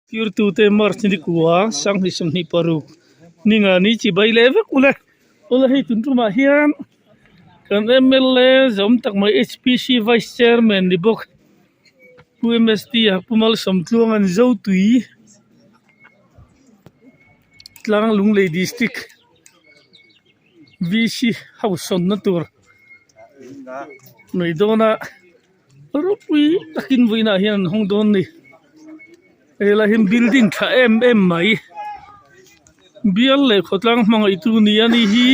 Tiur tu te march ni kuwa sang hi sam ni paru ninga ni chi bai le vek ula hi tun tu ma hian kan MLA zom tak mai HPC vice chairman ni bok PMST pumal som tluang an zo tui tlang lung le district VC house on na tur noi dona rupui takin voina hian hong don ni ela him building kha mai bial le khotlang mangai tu ni ani hi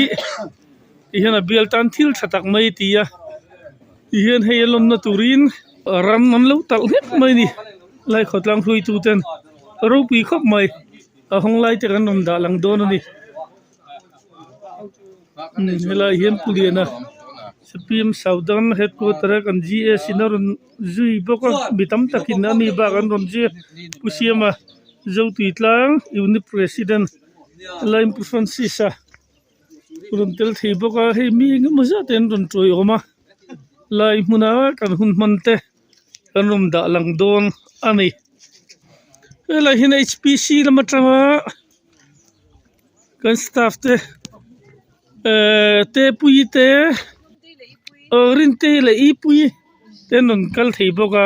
hian a bial tan thil thatak mai tia hian helom na turin ram man lo tal het mai ni lai khotlang hlui tu ten rupui khop mai a hong lai te kan nom da lang don ani hela hian puliana CPM Southern Headquarter kan GS inarun zui boka bitam takin ami ba kan ron je pusiama zo tuitlang unit president Laim Francisa ron tel thei boka he mi ngamaza ten ron troi oma lai muna kan hun mante kan rom da lang don ani hela hin HPC lamatanga kan staff te pui te rin te le ipui ten non kal thei boka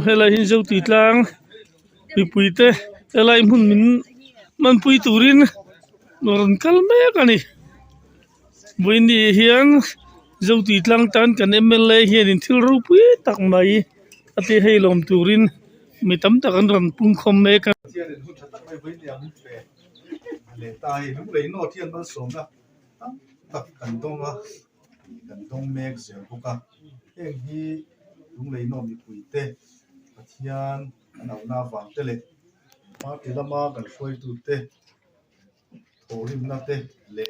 hela hin zo titlang ipui te hela mun min man pui turin non kal me kani buini hian zo titlang tan kan MLA hian in thil ro pui tak mai ati heilom turin mi tam takan ran pung khom me kan le tai lúc lấy nó thiên ban sống đó tập cần đông mek sẽ có cả em hi lúc lấy nó bị quỷ tê thiên nào na vàng tê lệ mà thì là mà cần phơi tu tê thổ lim na tê lệ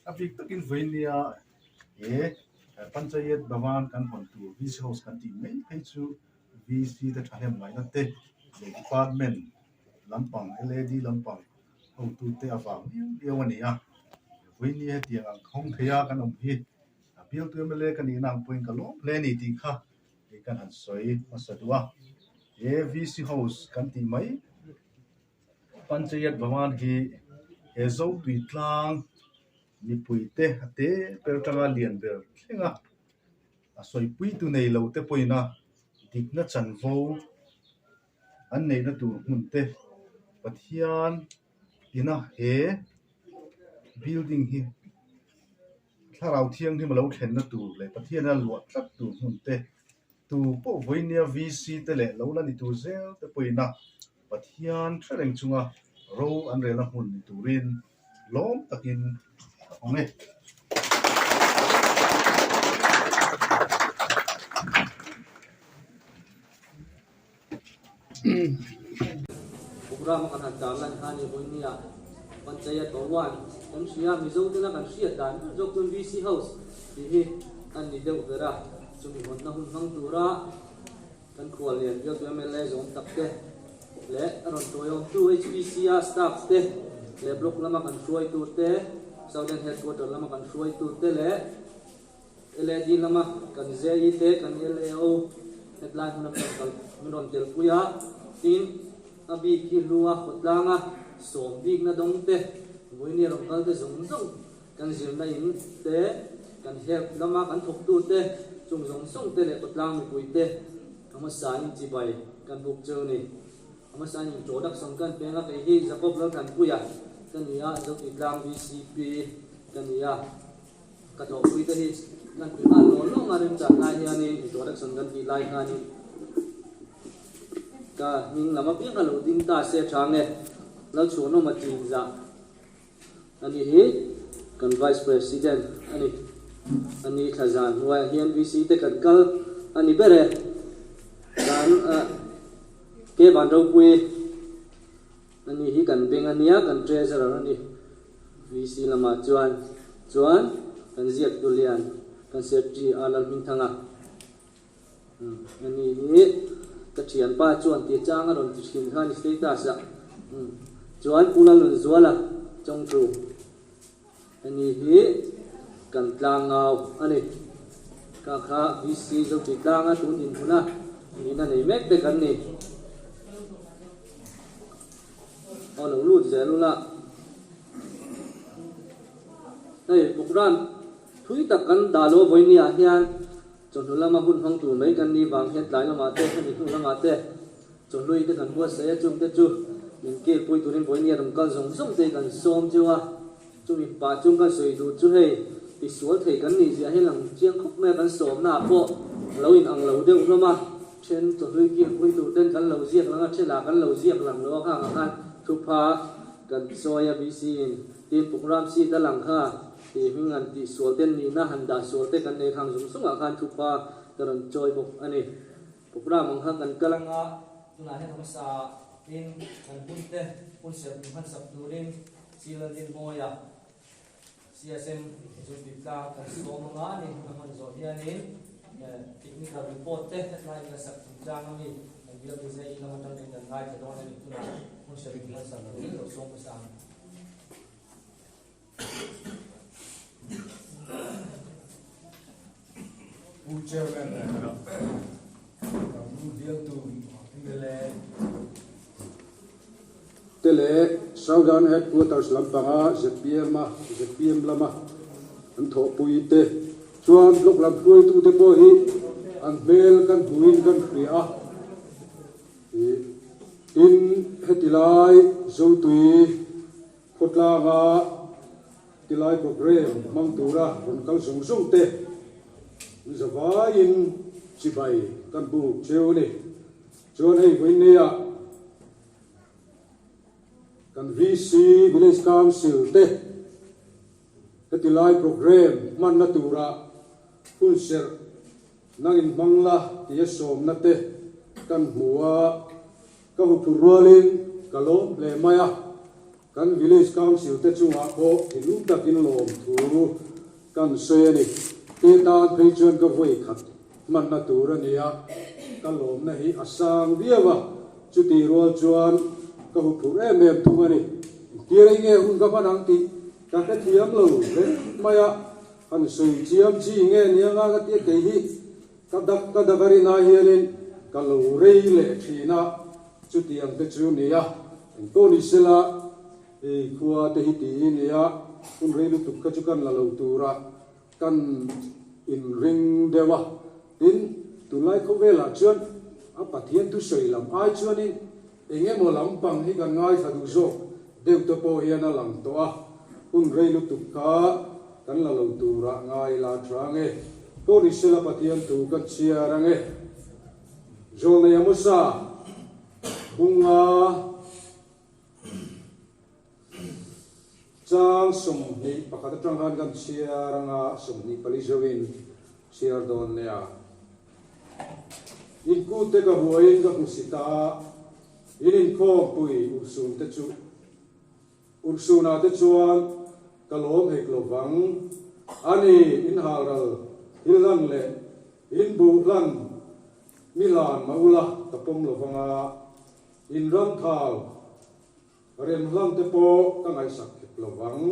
à việc tất nhiên với nia panchayat bawan kan hon tu VC house kan ti mấy hay chu VC ta thahem mai na tê department lampang LED lampang hậu tu te avang yêu anh à với nia tiếng ang không thấy kan ông hi bill tu MLA kan ni nang point ka lo plan ni ti kha e kan han soi masadua VC house kan ti mai panchayat bhawan hi ezo tuitlang ni puite ate pertanga lian ber thinga a soi pui tu nei lo te poina dikna chan vo an nei na tu mun te pathian ina he building hi tharau thiang hi malo thlen na tu le pathian a luat tak tu mun te tu po voinia VC te le lo la ni tu zel te poina pathian threng chunga ro an rela hun ni turin lom takin onge program kan hadalan hani boinia panchayat bawan kan sia mizo tena kan sia dan jokun VC house hi an ni deu vera chumi hon na hun hang tura kan khwal lian yo tu MLA zon takte le ron toyo tu HPC staff te le block lama kan suai tu te Southern Headquarter lama kan suai tu te le LED lama kan ZI te kan LAO headline na kan ron tel puya tin abi ki luwa khotlanga som big na dong te boini rom kal te zong zong kan zil na in te kan help lama kan thok tu te chung zong song te le khotlang mi pui te ama sain chi bai kan buk cheu ni ama sain introduction kan pe nga ke hi jacob lang kan puya kan ya zo itlang VCP kan ya ka to pui te hi kan pi a lo lo ngarin cha na hi ani introduction kan pi lai nga ni ka ning lama pi ka lo ding ta se change lo chu no ma tin za ani hi kan vice president ani khazan wa hian VC te kan kal ani bere kan ke ban ro pui ani hi kan beng ania kan treasurer ani VC lama chuan kan ziat dulian kan secretary alal min thanga ani hi ka thian pa chuan ti chang a ron ti thin khan status a chuan pula lun zuala chong tru ani hi kan tlang ngau ani ka kha VC zo ti tlang a tu din huna ni na nei mek te kan ni ono lu zelula ei program thui tak kan dalo boini a hian chonlama hun hang tu mai kan ni wang het lai lama te ni thu lama te chonlui te kan bua se chung te chu min ke pui turin boini ram kan zong zong te kan som chuwa chu mi pa chung kan soi du chu hei ti sual thei kan ni zia helang chiang khop me kan som na po lo in ang lo deuh hloma chen chonlui ki pui tu ten kan lo ziak langa chela kan lo ziak lang lo kha kan thu pha kan soya bc in tin program si ta lang kha thì mình ăn thì số tiền ní na hành đã số tiền cái này hàng dùng súng akan chupa terus joy bok ani program menghan kan kalanga tuna he hamsa in kan punte pun sep menghan sap turin silan din moya CSM judita kan so mga ni naman zo hianin technical report te headline na sap jang ni ang bilang design na matang din kan hai ta ni tuna pun sep menghan sap turin so pasang Chairman deal to Tele Southern Headquarters Lampanga ZPM lama an tho pui te chuan lok lam pui tu te po hi an bel kan buin kan khria in hetilai zo tui khotla ga tilai program mang tura kon kal sung sung te zavain chibai kan bu cheu ni chuan hei voinia kan VC Village Council te hetilai program man na tura kun ser nangin mangla ti som na te kan muwa ka hu purwalin kalom le maya kan Village Council te chunga ko inu takin lom thu kan soyani te ta phei chuan ka voi khat man na tura nia ka lom na hi asang viawa chuti rol chuan ka hu phur em thu ani tirei nge hun ka panang ti ka ka thiam lo le maya an sui chiam chi nge nia nga ka ti ke hi ka dakari na hianin ka lo rei le thina chuti ang te chu nia ko ni sela e khuwa te hi ti nia un rei lu tu ka chu kan la lo tura kan in ring dewa tin tu lai ko vela chuan a pathian tu soi lam ai chuan in enge mo lam pang hi kan ngai thadu zo deu to po hian a lam to a un rei lu tu ka kan la lo tura ngai la trange ko ni sela pathian tu kan chia range zo na yamusa bunga chang sum ni pakata tanghan kan chia ranga sum ni palizawin chia don lea in ku te ka huain ka husita in kho pui ursun te chu ursuna te chuan kalom hek lovang ani in haral hilan le in bu lan milan maula tapom lovanga in ram thal rem lam te po ka ngai sak lovang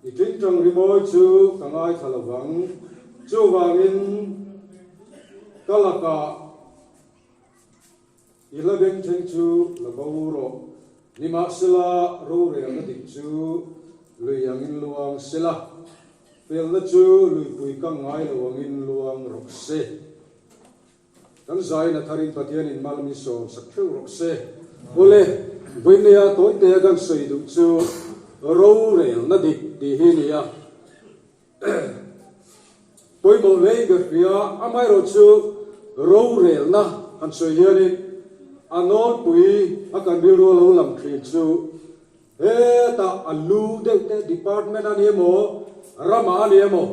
i tin trong rimoi chu ka ngai thalovang chu wangin kalaka 11 chen chu laboro nima sila ro re na dik chu luyang in luang sila pel na chu lui pui ka ngai luang in luang rokse kan zai na tharin pathian in malmi so saktheu rokse ole boinia toy te kan soi du chu ro re na dik ti hi nia poi mo le ga ria amai ro chu ro re na kan soi hianin anon pui akan biru lo lam thrin chu he ta alu de department ani mo rama ani mo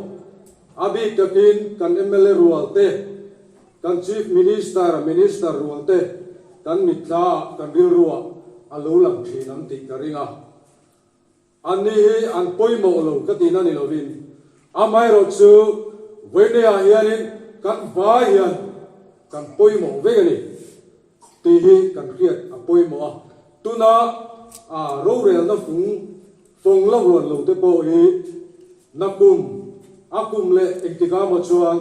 abi takin kan MLA rualte kan chief minister rualte kan mitla kan bilruwa alo lam thrin am ti karinga ani an poi mo lo katina ni lovin amai ro chu wenia hianin kan ba hian kan poi mo vegani ti hi kan khiat apoi mo tuna a ro rel na fung la ruan lo te po hi nakum le ektika mo chuan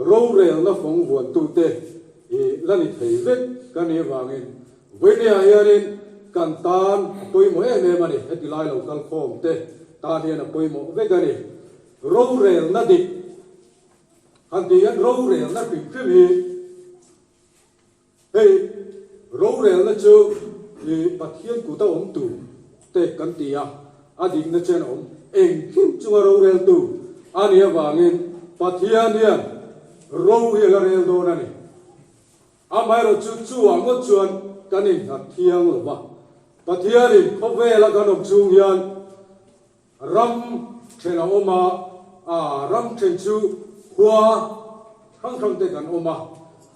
ro rel na fung ruan tu te lani thei vek kan e wangin venia hianin kan tan poimo em mani heti lai lo kal khom te tan hian poimo vekani ro rel na dik han ti yan ro rel na pim pim hi hey ro rel na chu pathian ku ta om tu te kan ti a adik na chen om eng him chu ro rel tu ani wangin pathian hian ro hi la rel do na ni amai ro chu chu ang mo chuan kanin hat thiang lo ba pathian in khove la kanom chung hian ram thena oma ram then chu hua khang te kan oma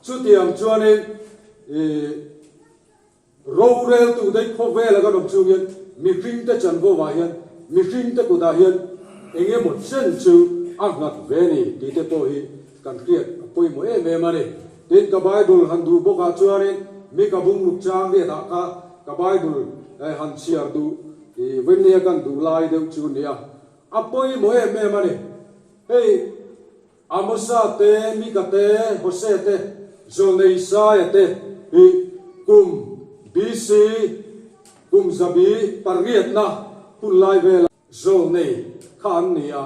chu tiang chuanin ro rel tu dei khove la kanom chung hian mi hring te chan go wa hian mi hring te ku da hian enge một sen chu ang ngat ve ni ti te po hi kan kriat poi mo e me mani tin ka bible han du boka chuanin mi ka bung luk chang de da ka bible han chiar du wen ne kan du lai de chu nia a poi mo e me mani hey amosa te mi ka te hose te zonei sa te hi kum bc kum zabi pariat na pun lai ve zonei khan nia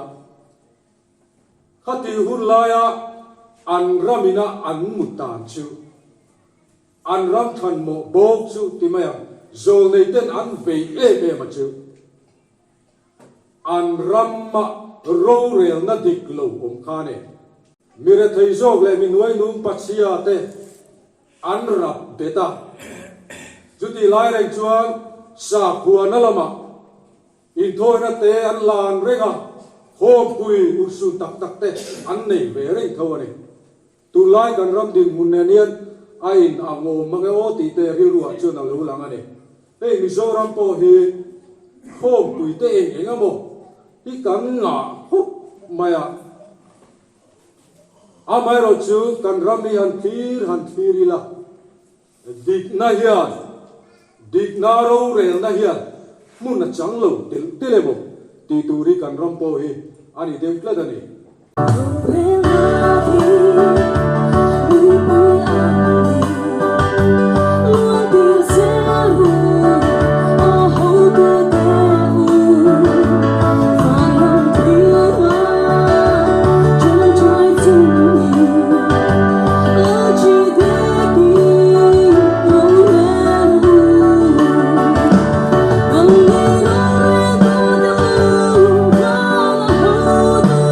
khati hun laya an ramina an mutan chu an ram than mo bok chu timaya zol nei ten an ve e ma chu an ramma ro rel na dik lo om khane mire thei jok le min wai num pachia te an rap beta chuti lai reng chuan sa khua na lama in thôi na te an lan renga hôm kui ursu tak tak te an nei ve reng tho ani tu lai kan ram ding mun ne nian a in a ngo ma ge o ti te ri ru a chu na lo lang ani hey mi zo ram po hi hôm kui te eng amo hi kan nga hu maya a mai ro chu kan ram ni han thir la dik na hian dik na ro rel na hian mun na chang lo tel mo ti tu ri kan ram po hi ani dem tla da ni Hãy subscribe cho kênh Ghiền Mì Gõ để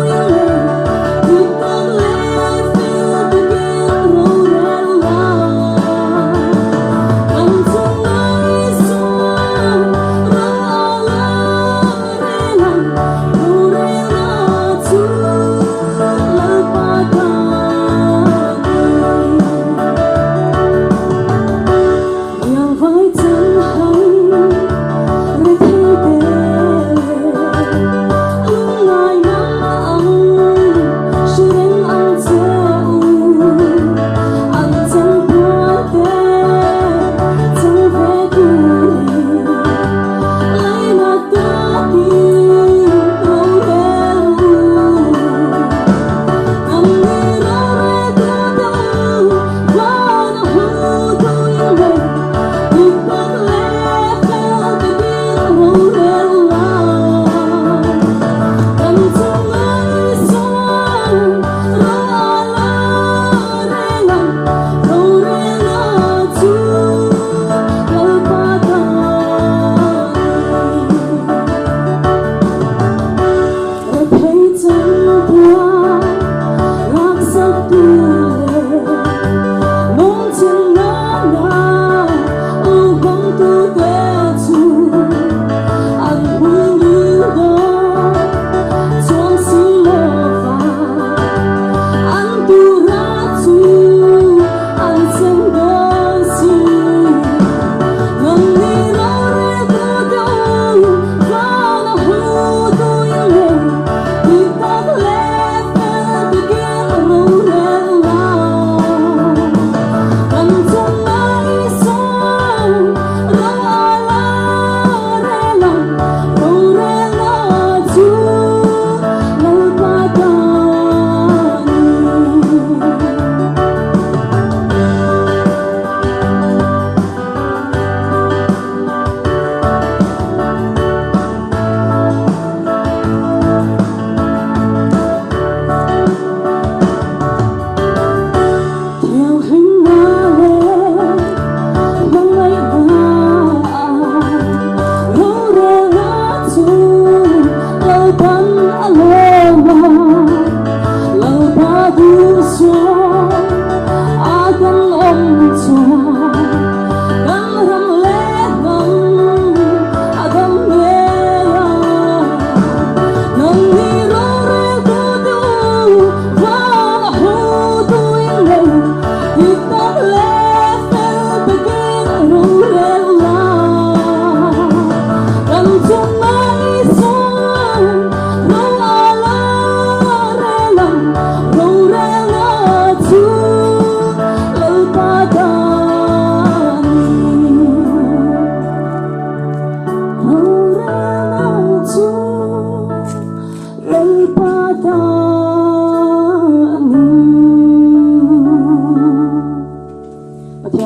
không bỏ lỡ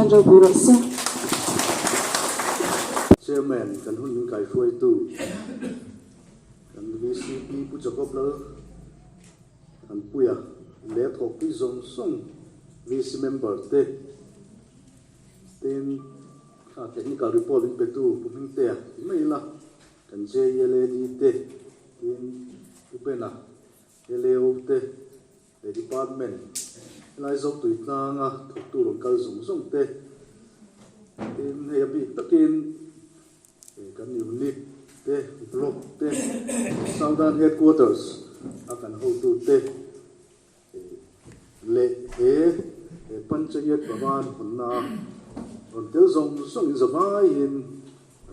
Hian Ro Buro Se Chairman kan hun kai foi tu kan VCP pu chakop lo kan puya le thok pi zong song VC member te ten technical report in petu puming te mai la kan JLAD te in upena LAO te the department lai zok tu tanga thok tu ron kal zong song te ten he bi takin kan unit te block te southern headquarters akan ho tu te le panchayat baban hunna on tel zong song zawai in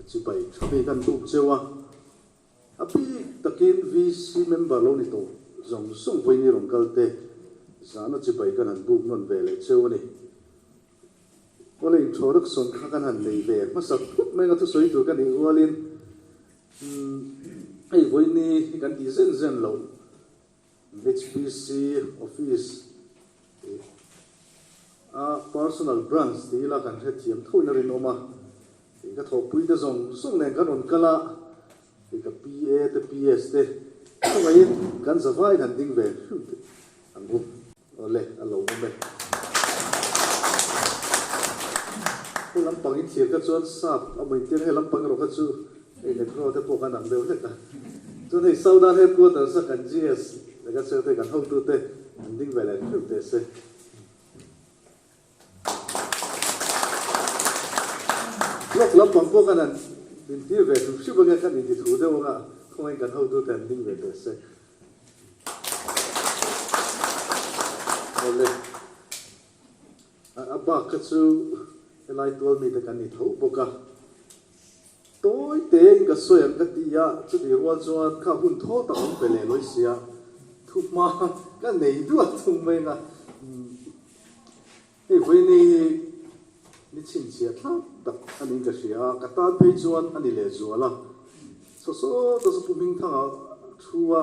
chi bai thabi kan tu chewa api takin VC member lo ni to zong song voi ni rong kal te sana chi bai kan han buk non ve le chewa ni ole introduction kha kan han nei ve ma sak mai nga tu soi tu kan i walin ai voi ni kan ti zen zen lo HPC office personal grants ti la kan he thiam thoi na rin oma ka tho pui da zong song nen kan on kala ka PA te PS te so mai kan zawai han ding ve angu ole alo me lam pang in thiam ka chuan sap a mai tian he lam pang ro ka chu ei le kro te po kan ang deu le ka chuan hei saudan he ko ta sa kan GS le ka se te kan ho tu te an ding ve le te se lok lam pang po kan an din ti ve su shi bang kan ni thu de wa không ai kan ho tu te an ding ve te se ole a ba ka chu lai tual mi te kan ni tho boka toi te ka soyam ka ti ya chu di ruan chuan kha hun tho ta on pele loi sia thu ma ka nei du a thung mai na ei voi ni chin chia tha tak ani ka sia ka tan pe chuan ani le zuala so to so puming thanga thuwa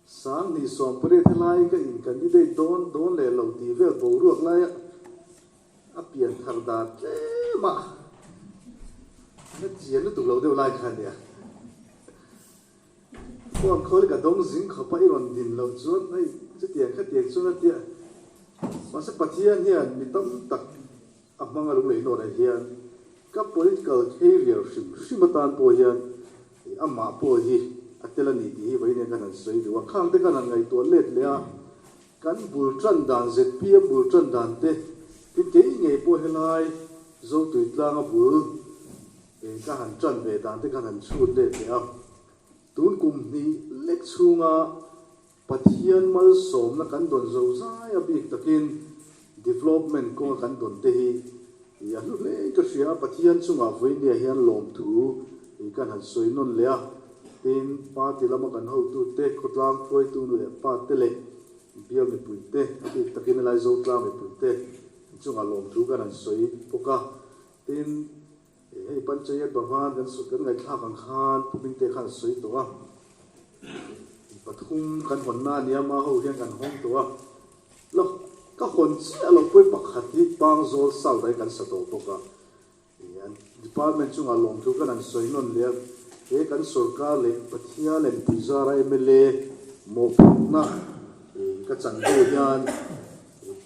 sang ni som pare thlai ka in candidate don le lo ti ve bo ruak lai a pian thar da tle ma na chian lu tu lo de lai khan ya ko khol ka dong jing kha pa iron din lo chuan ai chu tian kha tian chu na tia ma sa pathian hian mi tam tak a manga lu le no na hian ka political career shimatan po hian amma po hi atela ni ti hi vai ne kan sei du khang te kan ngai to let le a kan bul tran dan zp bul tran dan te ti ke nge po helai zo tu tlang a bul ka han tran ve dan te kan han chut le te a tun kum ni lek chunga pathian mal som na kan don zo zai a bik takin development ko kan don te hi ya lu le ka sia pathian chunga voi ne hian lom thu kan han soi non le a tin pa ti lama kan ho tu te khotlang foi tu nu pa te le bial me puite ati takin lai zo tla me puite chunga lom thu kan han soi poka tin hei panchayat bawan kan su kan ngai thla kan khan puming te khan soi to a pathum kan honna nia ma ho hian kan hong to a lo ka hon chi alo poi pakhat hi pang zol sau dai kan sa to poka yan department chunga lom thu kan an soi non le e kan sarkar le pathia le puzara MLA mo na ka chan do hian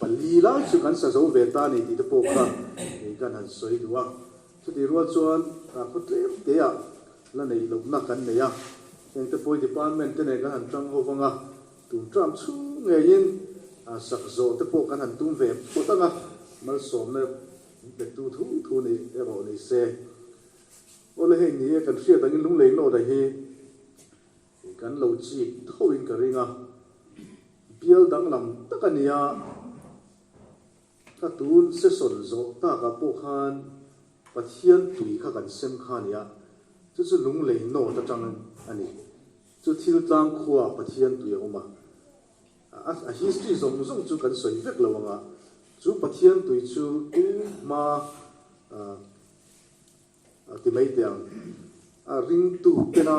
pali la chu kan sa zo ve ta ni ti te poka kan an soi duwa chu ti rual chuan ka khotle te a la nei lo na kan ne ya eng te poi department te ne kan an tang ho wanga tu tram chu nge yin a sak zo te po kan an tum ve po tanga mal som ne be tu thu ni e ro ni se ole he ni kan sia tangin lung lei no da hi kan lo chi thoin ka ringa bial dang lam takania ka tun se sol zo ta ka po khan pathian tui kha kan sem khan ya chu chu lung lei no ta tang ani chu thil tlang khuwa pathian tui oma a history zong zong chu kan soi vek lawanga chu pathian tui chu tu ma ti mai tiang a ring tu pena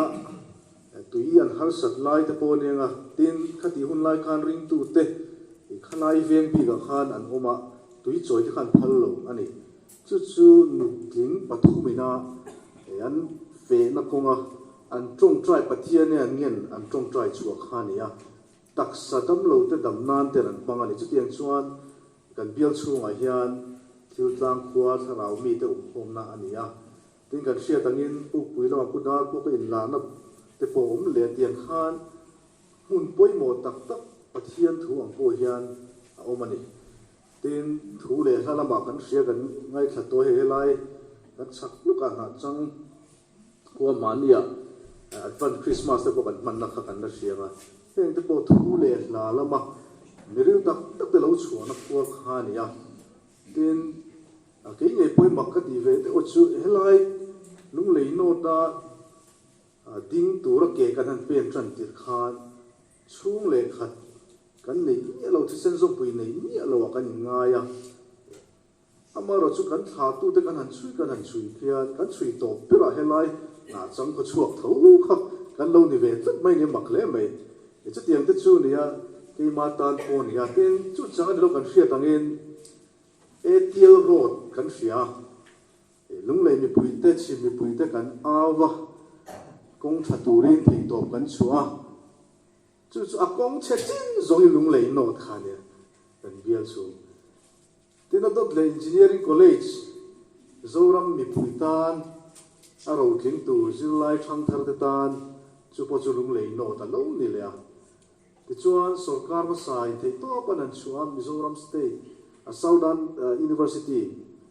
tui an har sat lai te pon nga tin khati hun lai khan ring tu te khanai veng pi ga khan an oma tui choi te khan phal lo ani chu nu tling pathumina an fe na konga an tong trai pathian an ngen an tong trai chu khania taksa dam lo te dam nan te ran pang ani chu tiang chuan kan bial chunga hian thil tlang khua tharau mi te um na ania tin kan sia tangin pu pui lo ku da ko in la na te po le tiang khan mun poi mo tak tak pathian thu ang po hian a omani tin thu le hala ma kan sia kan ngai thla to he lai kan chak lu ka na chang ko mania advance Christmas te po kan man na kha kan na sia nga heng te po thu le la lama miriu tak tak te lo chu na ko kha nia tin a ke nge poi mak ka ti ve te o chu helai lung lei no ta ding tu ra ke kan han pen tran tir khan chung le khat kan nei ni lo thi sen zo pui nei ni lo kan nga ya amaro chu kan tha tu te kan han chui khian kan chui to pera helai na chang ko chuak tho kha kan lo ni ve tat mai ni mak le mai e chu tiang te chu ni ya ke ma tan po ni ya ten chu chang lo kan hria tangin ATL road kan hria lung lei mi pui te chi mi pui te kan awa kong tha turin thei top kan chua chu a kong che chin zong lung lei no kha ne kan bial chu tin a dot le engineering college zoram mi pui tan a ro thing tu zilai thang thar te tan chu po chu lung lei no ta lo ni le a ti chuan sarkar ma sai thei to pan an chuan Mizoram state a Southern University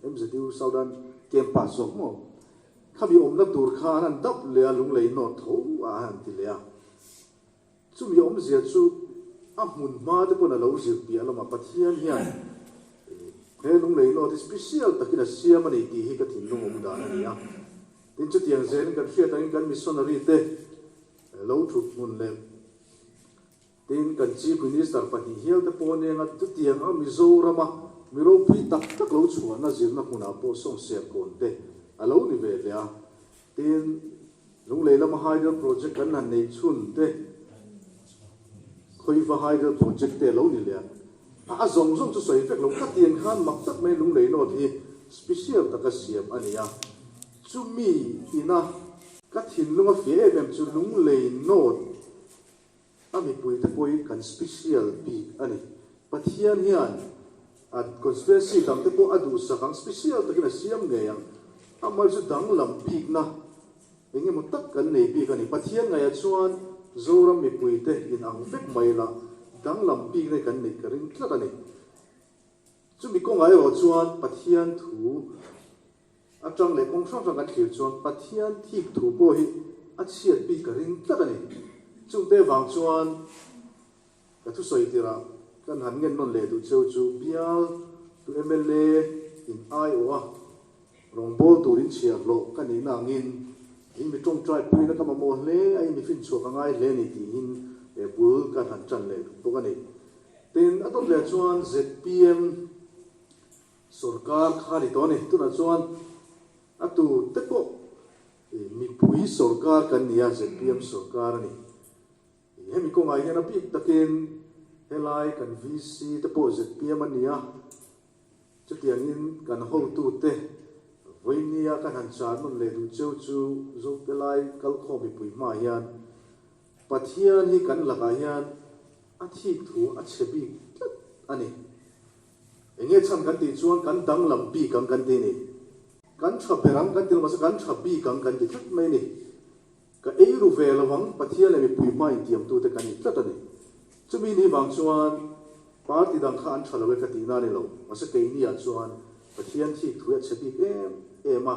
MZU Southern campus of mo khabi omna tur khan an dap le lung lei no tho a han ti le a chu mi om zia chu a mun ma te pona lo zir pi ala ma pathian hian he lung lei no ti special takina siam ani ti hi ka thin lung om da ani a tin chu tiang zen kan hria tangin kan missionary te lo thut mun le tin kan chief minister pati hial te pon nga tu tiang a Mizoram miro pui tak tak lo chuan na zirna kuna po song se kon te alo ni ve le a tin lung lei lama hydro project kan nan nei chun te khoi va hydro project te lo ni le a zong zong chu soi fek lo ka tiang khan mak tak mai lung lei no thi special taka siam ania chu mi ina ka thin lunga fe em chu lung lei no ami pui te poi kan special bi ani pathian hian at conspiracy dam te po adu sakang special takina siam nge yang amal chu dang lam pik na enge mo tak kan nei pi kan pathian ngai chuan zoram mi pui te in ang vek mai la dang lam pik ne kan nei karin tlat ani chu mi ko ngai ro chuan pathian thu atang le kong sang kan thil chuan pathian thik thu po hi a chiat pi karin tlat ani chung te wang chuan ka thu soi tira kan han ngen non le tu cheu chu bial tu MLA in Iowa rong bol turin chiak lo kan ni na ngin in mi tong trai pui na ka ma mo le ai mi fin chu ka ngai le ni ti in e bul kan han chan le to ka ni tin atot le chuan ZPM sarkar khani to ni tu na chuan atu te ko mi pui sarkar kan nia ZPM sarkar ni hemi ko ngai na pi takin helai kan VC te po ZPM ania chutiangin kan ho tu te voinia kan han chan non le du cheu chu zo pelai kal kho bi pui ma hian pathian hi kan laka hian a thi thu a chebi ani enge cham kan ti chuan kan dang lam pi kan ti ni kan tha perang kan til mas kan tha pi kan ti thak mai ni ka ei ru ve lawang pathian le mi pui mai tiam tu te kan ni tlat ani chumi ni wang chuan party dang khan thalo ka ti na ni lo masa ke ni a chuan pathian thi thu a chebi ema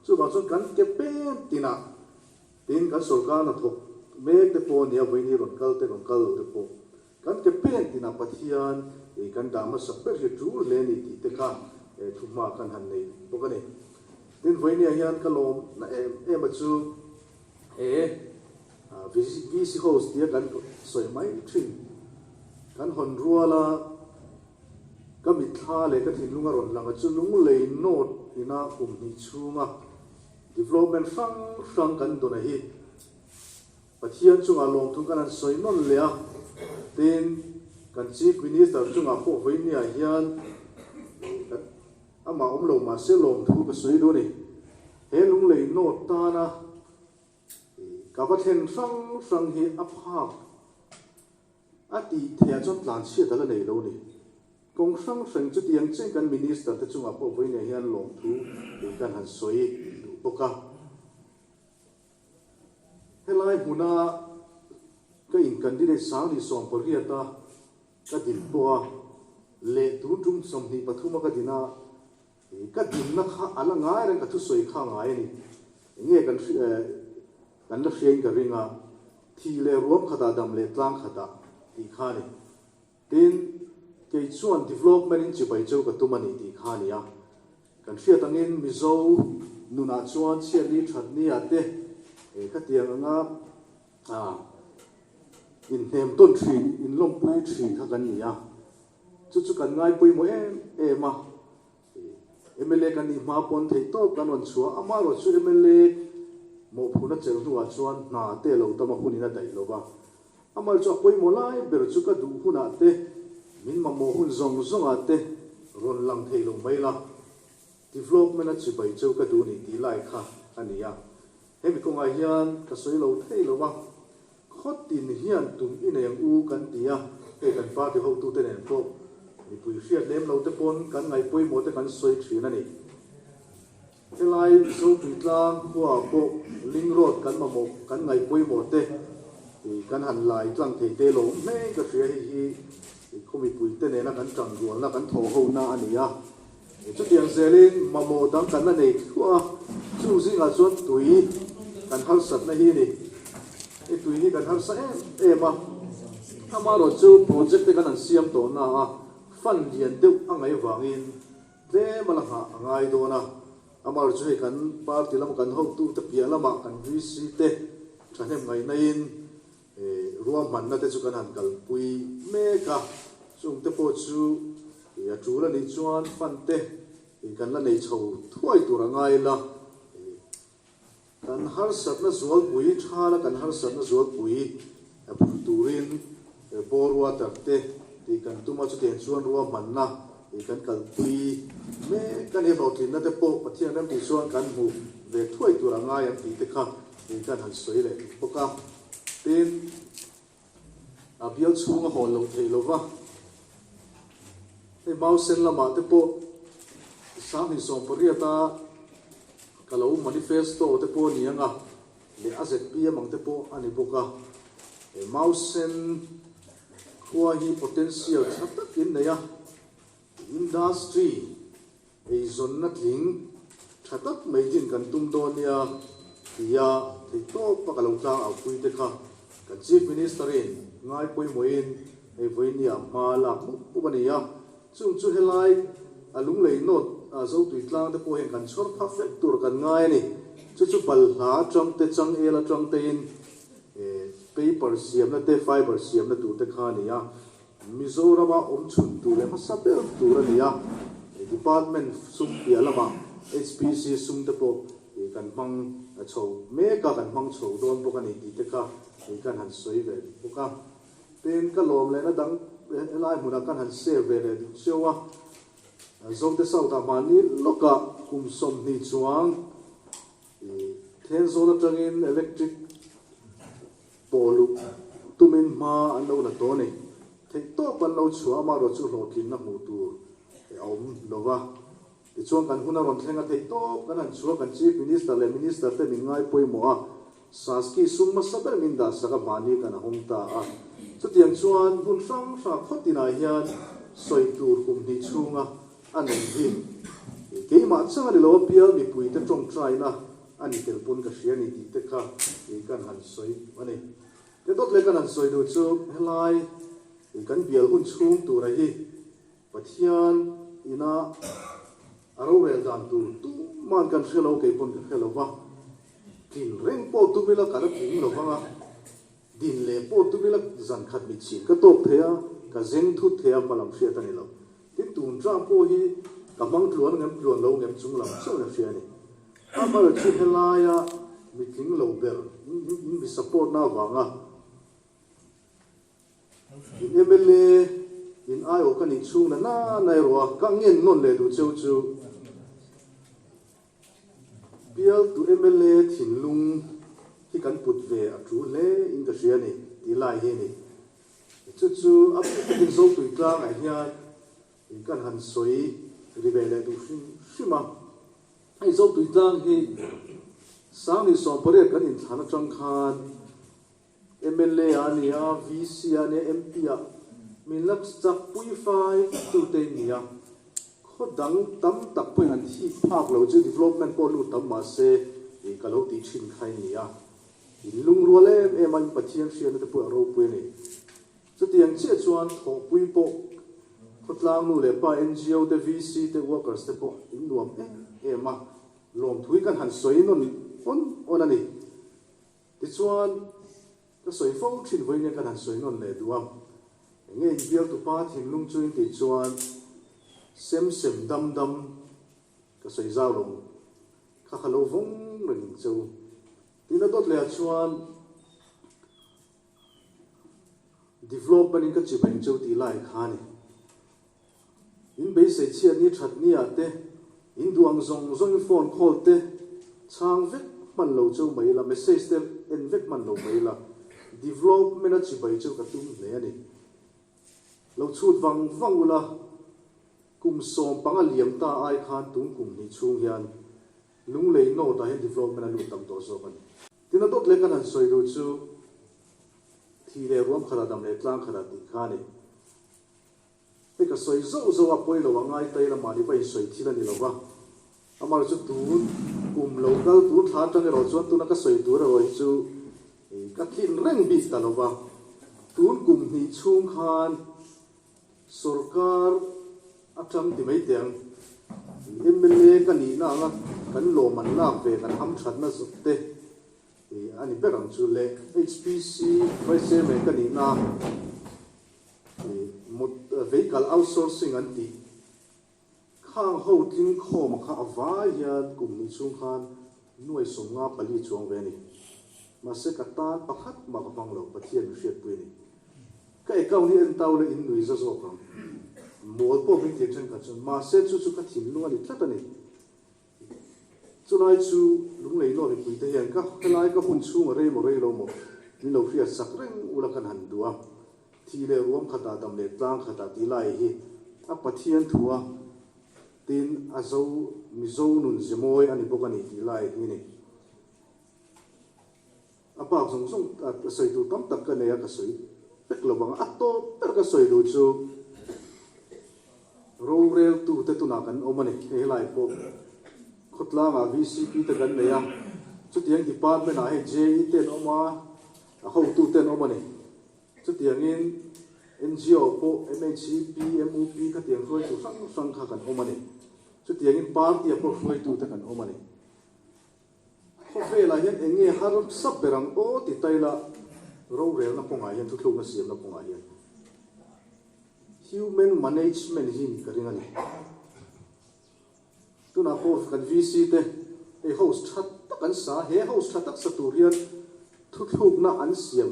chu wang chuan kan ke pen tina tin kan sarkar na thok me te po ni a voini ron kal te po kan ke pen tina pathian e kan dama sakper hi tu le ni ti te kha e thuma kan han nei pokani tin voini hian kalom na em chu VC host dia kan soi mai thin kan hon ruala ka mi thla le ka thin lunga ron langa chu lung lei not ina ni chunga development sang kan dona hi pathian chunga long thung kan soi non le a tin kan chief minister chunga po hoinia hian ama lo ma se lom thu ka soi do ni he lung lei no ta na ka ba then sang hi a phak ati thia chon tlan sia dala nei lo ni kong sang chu tiang chen kan minister te chunga po voi ne hian lom thu kan han soi boka helai huna ka in candidate sang ni som por riata ka din poa le tu tum som ni pathuma ka dina ka din na kha ala ngai ran ka thu soi kha ngai ni nge kan la fieng ka ringa thi le ruam khata dam le tlang khata ti kha ni tin ke chuan development in chibai chau ka tumani ti kha ni ya kan fia tangin mizo nuna chuan chian ni that ni ate ka tiang nga in nem ton thi in lom pui thi kha kan ni ya chu kan ngai pui mo ma MLA kan ni ma pon thei to kan on chua ama ro chu MLA mo phuna chel nuwa chuan na te lo tama hunina dai lo ba amal chu pui mo lai ber chu ka du huna te min ma mo hun zong ate ron lang thei lo mai la development a chi bai chu ka du ni ti lai kha ania he mi ko nga hian ka soi lo thei lo ba khot tin hian tum in yang u kan tia e kan pa ti ho tu te nen ko ni pui fiat lem lo te pon kan ngai pui mo te kan soi thina ni helai so pitlang kwa ko ling road kan ma mo kan ngai pui mo te kan han lai tlang thei te lo me ka fia hi khomi pui te ne na kan tang rual na kan tho ho na ania chu tiang zelin ma mo dang kan na nei kwa chu zinga chuan tui kan hal sat na hi ni e tui ni kan hal sa ma ama ro chu project te kan an siam to na fan lian deuh angai wangin te malaha angai do na amar chu kan party lam kan ho tu te pia lama kan VC te thanem ngai nain ruam man na te chu kan han kal pui me ka chung te po chu ya chu la ni chuan fan te kan la nei chho thuai tur angai la kan har sat na zual pui thala kan har sat na zual pui turin bor water te ti kan tuma chu ten chuan ruam man na kan kal pui me kan he rotlin na te po pathian ram ti chuan kan mu ve thuai tur angai am ti te kha kan han soi le poka tin abial chunga hol lo thei lo wa e mau sen lama te po sang ni som poriata kalau manifesto te po nianga le azep mang te po ani boka e mau sen khua hi potential chatak in ya industry e zon na thing chatak mai din kan tum do nia ya te to pa kalau ta au pui te kha kan chief minister in ngai pui moin e voinia mala pu bania chu helai alung lei not zo tui tlang te po hen kan chor perfect tur kan ngai ni chu pal ha chang te chang ela chang te in paper siam na te fiber siam na tu te kha ni ya Mizorama chun tu le masabel tu ra ni ya department sum pia lama HPC sum te po kan mang chho me ka kan mang chho don bo kan ni te ka kan han soi ve bo ka ten ka lom le na dang lai mu na kan han se ve le chowa zong te sau ta mani loka kum som ni chuang ten zo na tangin electric polu tumin ma an lo na to ni thei to pan lo chua ma ro chu lo kin na mu tu e om lova ti chuang kan huna ron thlenga thei to kan an chua kan chief minister le minister te ni ngai poi mo a saski summa saber min da saka mani kan hong ta a chu tiang chuan hun sang sa khotina hian soi tur kum ni chunga an hi ke ma changa ni lo pial mi pui te tong trai na ani tel pun ka hria ni ti te kha kan han soi ani te dot le kan han soi do chu helai kan bial hun chung tu ra hi pathian ina aro wel dan tu man kan khelo ke pon ka khelo wa tin reng po tu bila ka king lo wa din le po tu bila zan khat mi chi ka tok thea ka zeng thu thea palam fia ta ni lo tin tun tra po hi ka mang tluan ngam tluan lo ngam chung lam so na fia ni amal chi helaya mi king lo ber mi support na wa nga MLA in ai o kan in chung na nai ro ka ngien non le du chu bial tu MLA thin lung hi kan put ve a thu le in ka ria ni ti lai he ni chu ap tin zo tu tlang a hian in kan han soi ri ve le du shima ai zo tu tlang hi sang ni so pare kan in thana chang khan MLA ania VC ania MP a min lak chak pui fai tu te nia kho dang tam tak pui han hi phak lo chu development po lu tam ma se e kalo ti thin khai nia in lung ruale e man pathian sian te pu ro pui ni chu tiang che chuan tho pui po khotlang nu le pa NGO te VC te workers te po in nuam e ma lom thui kan han soi non on ani ti chuan ka soi fo thin voi ne kan han soi non le duam nge bial tu pa thim lung chuin ti chuan sem dam ka soi zau lo kha khalo vong ring chu tina dot le chuan development in ka chi bang chu ti lai khani in be se chi ani that ni ate in duang zong phone call te chang vek man lo chu mai la message te en vek man lo mai la development a chi bai chu ka tum le ani lo chut wang ula kum som panga liam ta ai khan tum kum ni chung hian lung lei no ta hen development a lu tam to so kan tina dot le kan an soi lo chu thi le ruam khara dam le tlang khara ti khani e ka soi zo a poi lo ngai tai la mari pai soi thi la ni lo ba amar chu tu kum lo kal tu tha tang ro chuan tu na ka soi tu ro chu ka khin reng bi ta lo ba tun kum ni chung khan sarkar atam ti mai tiang MLA kan ni na nga kan lo man na ve kan ham that na su te ani berang chu le HPC vice chairman kan ni na vehicle outsourcing an ti khang ho tin khom kha awa ya kum ni chung khan nuai som nga pali chuang ve ni ma se ka tan pakhat ma ka pang lo pathian riat pui ni ka ekau ni en tau le in nui zo zo kam mol po mi ti chen ka chun ma se chu ka thim lu ani thlat ani chu lai chu lung lei no ri pui te hian ka lai ka hun chu ma rei lo mo ni lo fia sak reng ula kan han duwa thi le ruam khata dam le tlang khata ti lai hi a pathian thuwa tin azo mizo nun zemoi ani bokani ti lai hi ni apa song soi tu tam tak ka ne ya ka soi pek lo bang ato per ka soi lu chu ro rel tu te tu na kan omani he lai po khotla ma VCP te kan ne ya chu tiang department a he JE te no ma a ho tu te no mani chu tiang in NGO po MHCP MUP ka tiang roi tu sang kha kan omani chu tiang in party a po roi tu te kan omani khofela hian enge har sab berang o ti taila ro rel na ponga hian thu thlu na siam na ponga hian human management hin karinga ni tuna ko kan VC te e host that kan sa he host that sa turian thu thlu na an siam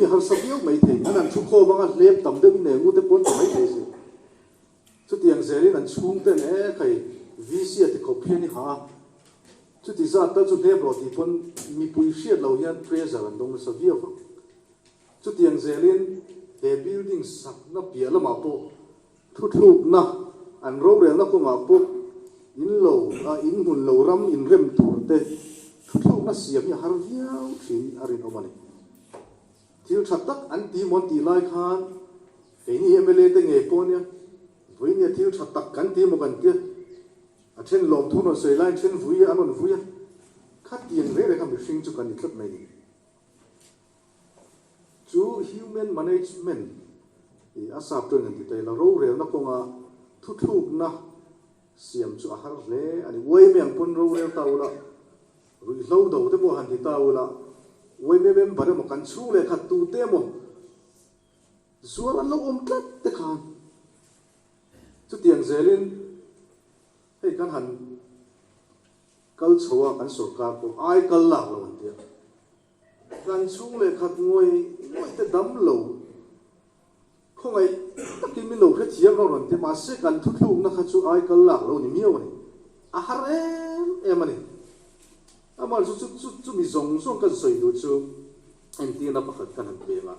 hi har sabiu mai the anan thu kho banga lep tam de ne ngu te pon mai the si chu tiang zerin an chung te ne kai VC ati ko phiani ha chu ti za ta chu le bro ti pon mi pui hriat lo hian pressure an dong sa via chu tiang zelin he building sak na pia lama po thu thuk na an ro rel na ko ma po in hun lo ram in rem tur te thu thuk na siam ya har viau thin arin omani thil that tak an ti mon ti lai khan ke ni MLA te nge po nia voi nia thil that tak kan ti mo kan ti a then lom thu no sei lai then vui anon vui kha tiang re ka mi hring chu kan ni tlat mai ni chu human management i asap to ngan ti te la ro rel na konga thu thuk na siam chu a har le ani woi meng pon ro rel ta ula rui lo do te bo han ti ta ula woi me mem bare mo kan chu le khat tu te mo zuar an lo om tlat te khan chu tiang zelin hei kan han kal chowa kan sarkar ko ai kal la lo an tia kan chung le khat ngoi te dam lo khongai takin min lo kha thiam ro ron te ma se kan thu thlu na kha chu ai kal la lo ni miaw ni a har em mani amal chu mi zong kan soi du chu en ti na pakhat kan han pe nga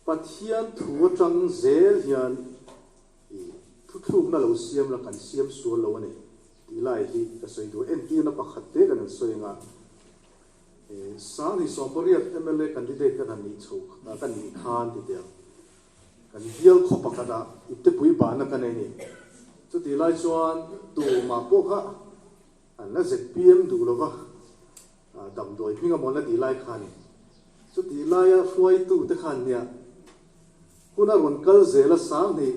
pathian thu tang zel hian thu na lo siam la kan siam su lo ani ti lai hi ka soi du en ti na pakhat te kan soi nga sang hi somporiat MLA candidate kan han ni chu kan ni khan ti te kan hial kho pakada itte pui ba na kan ni chu ti lai chuan tu ma po kha an la ZPM du lo wa dam doi pinga mon la ti lai khan chu ti lai a fuai tu te khan nia kuna ron kal zela sang ni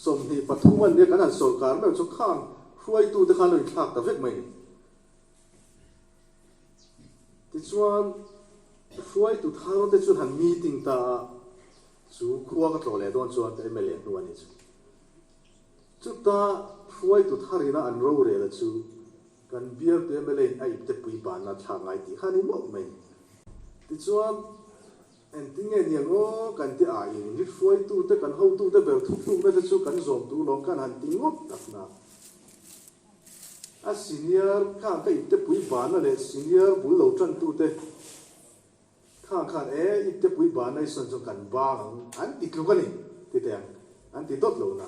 som ni pathuman ne kan an sarkar me chu khang fuai tu te khan ri thak ta vek mai ti chuan fuai tu tharo te chu han meeting ta chu khuwa ka tlole don chuan te MLA nu ani chu ta fuai tu thari na an ro re la chu kan biar te MLA ai te pui ba na tha ngai ti khani mo mai ti chuan en tinge niango kan ti a in ni fuai tu te kan ho tu te ber thu me te chu kan zom tu lo kan han ti ngot tak na a senior ka te pui ba na le senior bul lo tran tu te khan itte pui ba nai son so kan ba an ti lu kan ni ti te an ti tot lo na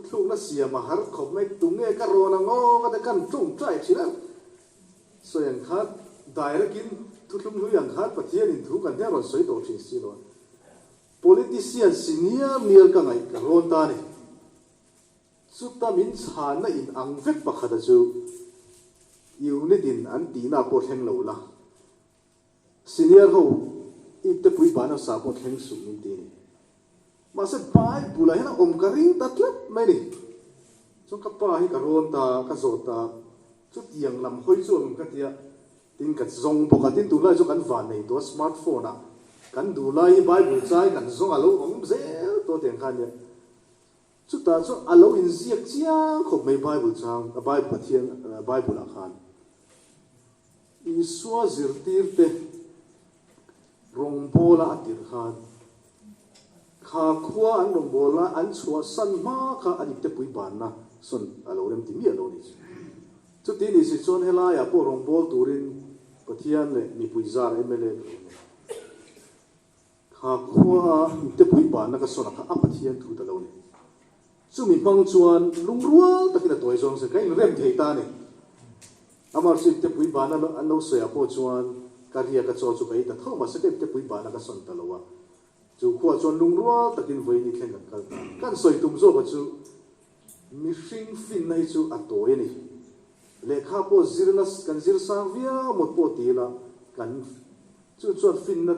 thu na sia ma har khop mai tunge ka ro na ngo ka te kan tung trai china so yang khat direct in thu lu yang khat pathian in thu kan ya ro soi to thi si lo politician senior mial ka ngai ka ron ta ni su ta min chan na in ang vek pa khada chu unit in an ti na po theng lo la senior ho itte pui ba na sa po theng su min ti ma se pai pula hena om karing tatlap mai ni so ka pa hi ka ron ta ka zo ta chu tiang lam hoi chu ka tia tin ka zong po ka tin tu lai chu kan van nei to smartphone a kan du lai bible chai kan zong alo om zel to ten khan ya chu ta chu alo in ziak chia khop mai bible chang a bible pathian bible a khan I suwa zir tir te rong bola atir khan kha khua an rong bola an chua san ma kha an te pui ban na son alo rem ti mi alo ni chu ti ni si chon hela ya po rong bol turin pathian le mi pui zar MLA kha khua te pui ban na ka son kha a pathian thu ta lo ni chu mi pang chuan lung rual takina toy zong se kai rem thei ta ni amar si te pui ban na an lo se a po chuan karia ka cho chu kai ta thoma se te pui ban na ka son ta lo wa chu khuwa chon lung rual takin voi ni thlen kan kan soi tum zo ba chu mi hring fin nei chu a toy ni le kha po zirnas kan zir sang via mot po ti la kan chu chon fin na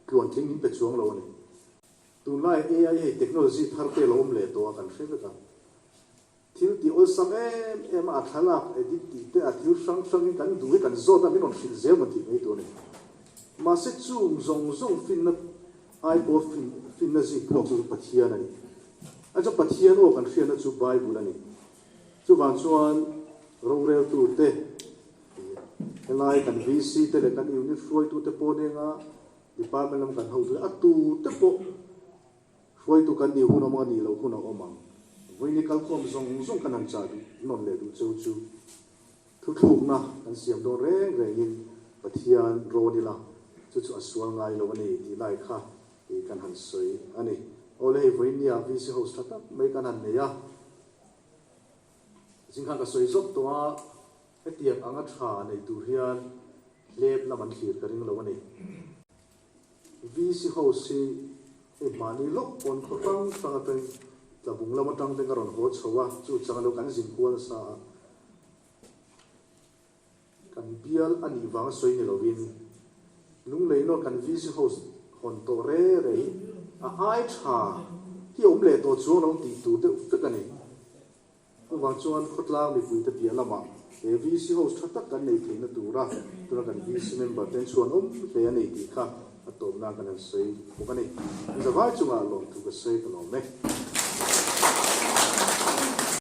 klon thing in pe chuang lo ni tu lai AI he technology thar te lo om le to kan hre ka thil ti ol sam em a thalak edit ti te a thil sang kan du kan zo ta min on fil ze ma ti nei to ni ma se chu zong fin na ai po fin na zi blok chu pathian ani a cha pathian o kan hrian na chu bible ani chu wang chuan ro rel tu te elai kan VC te le kan unit froi tu te po ne nga department lam kan ho tu a tu te po froi tu kan ni hu na ma ni lo hu na o mang voi ni kal khom zong kan an cha du non le du chu thu na kan siam do re in pathian ro ni la chu aswal ngai lo ani ti lai kha ti kan han soi ani ole voi ni a VC host ta mai kan han ne ya jing khan ka soi zok to a etiak anga tha nei tu hian lep la man khir karing lo ani VC host si e mani lok pon kho tang te la bung la matang te karon ho chowa chu chang lo kan jin kual sa kan bial ani wang soi ni lovin lung lei no kan VC host hon to re a ai tha ki om le to chu no ti tu te kan ni wang chuan khotla mi pui te pia lama e VC host thatak kan nei thein na tura tura kan VC member ten chuan le ani ti kha atom na kan sei ko kan ni zawai chunga lom tu ka sei ko me